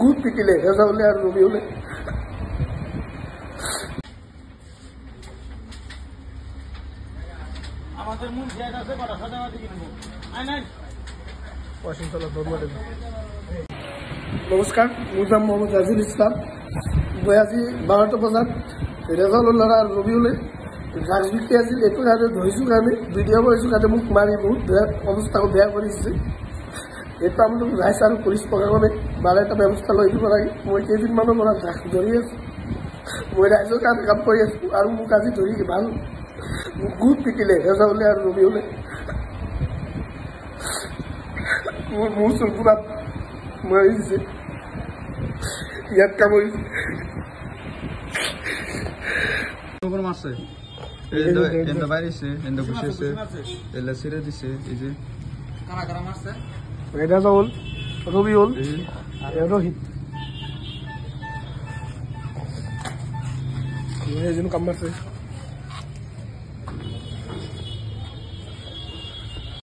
Good পিটিলে ৰেজাউলে R ৰবিউলে। নমস্কাৰ, মোৰ নাম মোহাম্মদ ৰাজিল ইছলাম। মই আজি 12টা বজাত ৰেজাউল্লাহ আৰু ৰবিউলে ড্ৰাগছ বিক্ৰী আছিল, এইটো কাৰণে ধৰিছোঁ কাৰণে ভিডিঅ' কৰিছোঁ কাৰণে মোক মাৰি বহুত বেয়া অৱস্থাও বেয়া কৰিছে। এইটো আপোনালোক ৰাইজ আৰু পুলিচ প্ৰশাসনে বাৰে এটা ব্যৱস্থা লৈ দিব লাগে। মই কেইদিনমানৰ পৰা ড্ৰাগছ ধৰি আছোঁ, মই ৰাইজৰ কাৰণে কাম কৰি আছোঁ আৰু মোক আজি ধৰি ভাল মোক গুড পিটিলে ৰেজাউলে আৰু ৰবিউলে। মোৰ মূৰ চুৰ পুৰা মাৰি দিছে, ইয়াত কামুৰিছে। মাৰছে বাইৰেছে ঘুষেছে ছেড়ে দিছে এই যে ৰেজাউল, ৰবিউল, ৰোহিত কাম মাৰছে।